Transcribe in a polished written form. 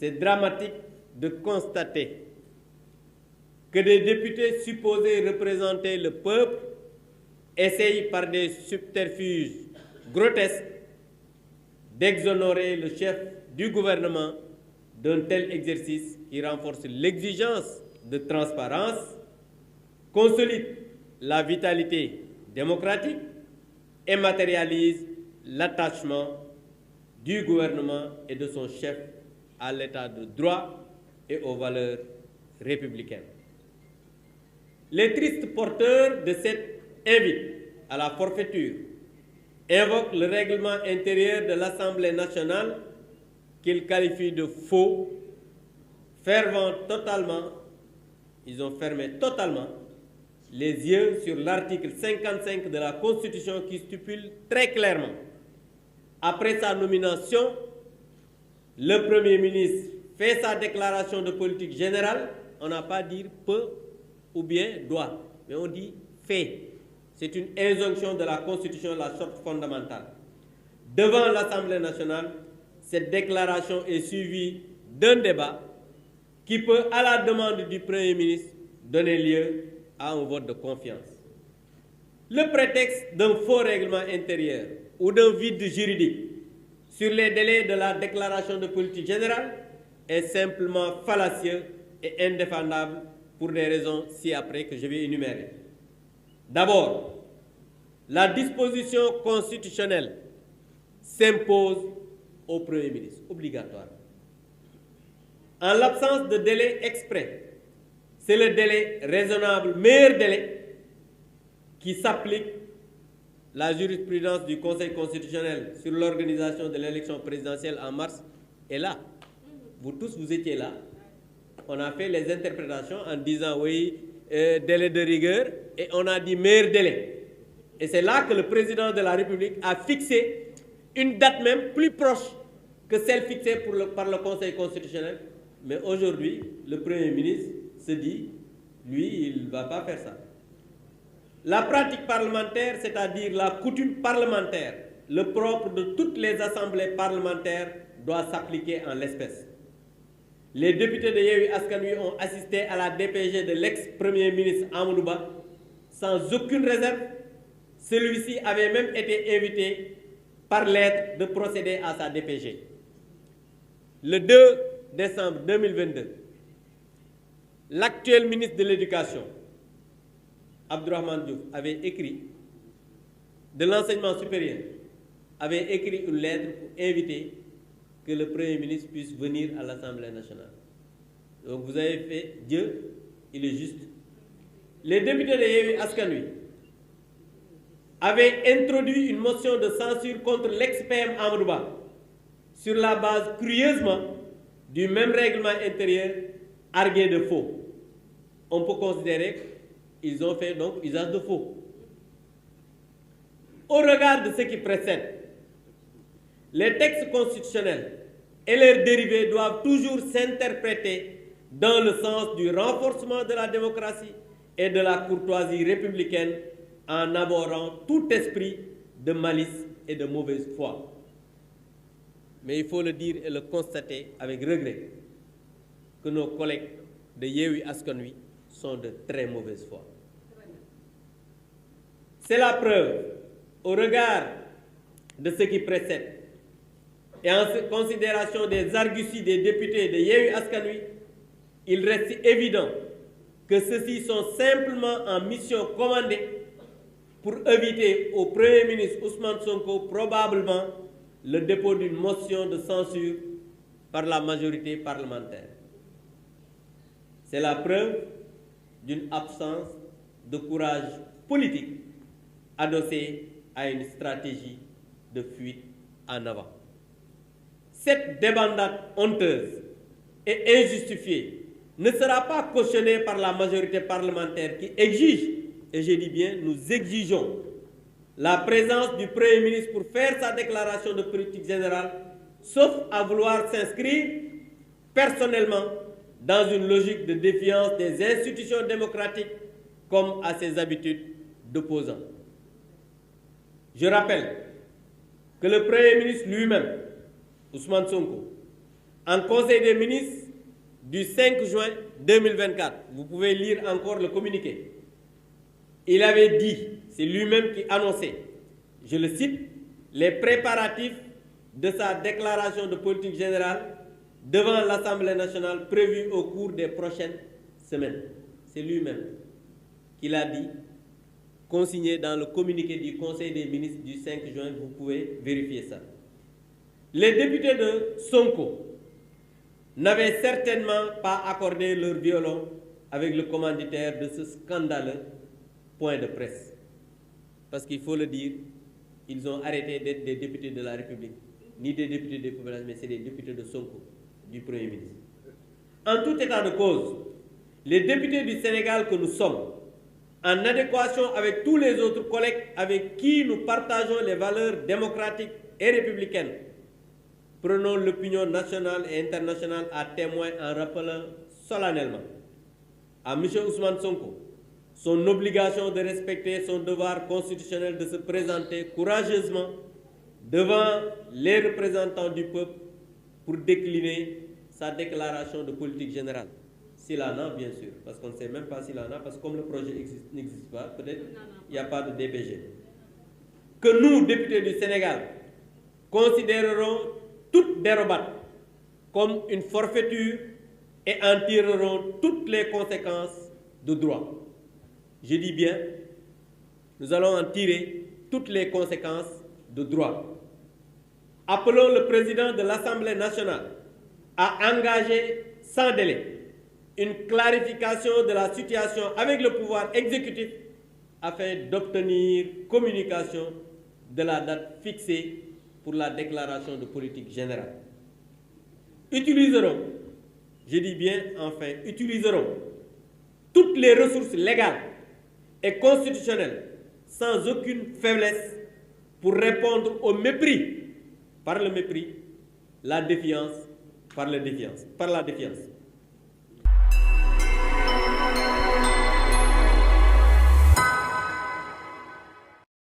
c'est dramatique de constater que des députés supposés représenter le peuple essayent par des subterfuges grotesques d'exonérer le chef du gouvernement d'un tel exercice qui renforce l'exigence de transparence, consolide la vitalité démocratique et matérialise l'attachement du gouvernement et de son chef à l'état de droit et aux valeurs républicaines. Les tristes porteurs de cette invite à la forfaiture invoquent le règlement intérieur de l'Assemblée nationale qu'ils qualifient de faux, ils ont fermé totalement les yeux sur l'article 55 de la Constitution qui stipule très clairement: après sa nomination, le Premier ministre fait sa déclaration de politique générale. On n'a pas dit peut ou bien doit, mais on dit fait. C'est une injonction de la Constitution, la charte fondamentale. Devant l'Assemblée nationale, cette déclaration est suivie d'un débat qui peut, à la demande du Premier ministre, donner lieu à un vote de confiance. Le prétexte d'un faux règlement intérieur ou d'un vide juridique sur les délais de la déclaration de politique générale est simplement fallacieux et indéfendable pour des raisons ci-après que je vais énumérer. D'abord, la disposition constitutionnelle s'impose au Premier ministre, obligatoire. En l'absence de délai exprès, c'est le délai raisonnable, meilleur délai, qui s'applique. La jurisprudence du Conseil constitutionnel sur l'organisation de l'élection présidentielle en mars est là. Vous tous, vous étiez là. On a fait les interprétations en disant oui, délai de rigueur, et on a dit meilleur délai. Et c'est là que le président de la République a fixé une date même plus proche que celle fixée par le Conseil constitutionnel. Mais aujourd'hui, le Premier ministre se dit, lui, il ne va pas faire ça. La pratique parlementaire, c'est-à-dire la coutume parlementaire, le propre de toutes les assemblées parlementaires, doit s'appliquer en l'espèce. Les députés de Yewwi Askan Wi ont assisté à la DPG de l'ex-premier ministre Amadou Ba sans aucune réserve. Celui-ci avait même été invité par lettre de procéder à sa DPG. Le 2 décembre 2022, l'actuel ministre de l'Éducation, Abdourahmane Diouf, avait écrit, de l'enseignement supérieur, avait écrit une lettre pour inviter que le Premier ministre puisse venir à l'Assemblée nationale. Donc vous avez fait, Dieu, il est juste. Les députés de Yewwi Askan Wi avaient introduit une motion de censure contre l'ex-PM Amadou Ba sur la base, curieusement, du même règlement intérieur argué de faux. On peut considérer qu'ils ont fait donc usage de faux. Au regard de ce qui précède, les textes constitutionnels et leurs dérivés doivent toujours s'interpréter dans le sens du renforcement de la démocratie et de la courtoisie républicaine en abhorrant tout esprit de malice et de mauvaise foi. Mais il faut le dire et le constater avec regret que nos collègues de Yewwi Askan Wi sont de très mauvaise foi. C'est la preuve, au regard de ce qui précède, et en considération des arguties des députés de Yewwi Askan Wi, il reste évident que ceux-ci sont simplement en mission commandée pour éviter au Premier ministre Ousmane Sonko probablement le dépôt d'une motion de censure par la majorité parlementaire. C'est la preuve d'une absence de courage politique adossée à une stratégie de fuite en avant. Cette débandade honteuse et injustifiée ne sera pas cautionnée par la majorité parlementaire qui exige, et je dis bien, nous exigeons la présence du Premier ministre pour faire sa déclaration de politique générale, sauf à vouloir s'inscrire personnellement dans une logique de défiance des institutions démocratiques comme à ses habitudes d'opposant. Je rappelle que le Premier ministre lui-même, Ousmane Sonko, en Conseil des ministres du 5 juin 2024. Vous pouvez lire encore le communiqué. Il avait dit, c'est lui-même qui annonçait, je le cite, les préparatifs de sa déclaration de politique générale devant l'Assemblée nationale prévue au cours des prochaines semaines. C'est lui-même qui l'a dit, consigné dans le communiqué du Conseil des ministres du 5 juin, vous pouvez vérifier ça. Les députés de Sonko n'avaient certainement pas accordé leur violon avec le commanditaire de ce scandaleux point de presse. Parce qu'il faut le dire, ils ont arrêté d'être des députés de la République, ni des députés des populations, mais c'est des députés de Sonko, du Premier ministre. En tout état de cause, les députés du Sénégal que nous sommes, en adéquation avec tous les autres collègues avec qui nous partageons les valeurs démocratiques et républicaines, prenons l'opinion nationale et internationale à témoin en rappelant solennellement à M. Ousmane Sonko son obligation de respecter son devoir constitutionnel de se présenter courageusement devant les représentants du peuple pour décliner sa déclaration de politique générale. S'il en a, bien sûr, parce qu'on ne sait même pas s'il en a, parce que comme le projet n'existe pas, peut-être il n'y a pas de DPG. Que nous, députés du Sénégal, considérerons toute dérobade comme une forfaiture et en tirerons toutes les conséquences de droit. Je dis bien, nous allons en tirer toutes les conséquences de droit. Appelons le président de l'Assemblée nationale à engager sans délai une clarification de la situation avec le pouvoir exécutif afin d'obtenir communication de la date fixée pour la déclaration de politique générale. Utiliserons, je dis bien enfin, utiliserons toutes les ressources légales et constitutionnelles sans aucune faiblesse pour répondre au mépris par le mépris, la défiance par la défiance.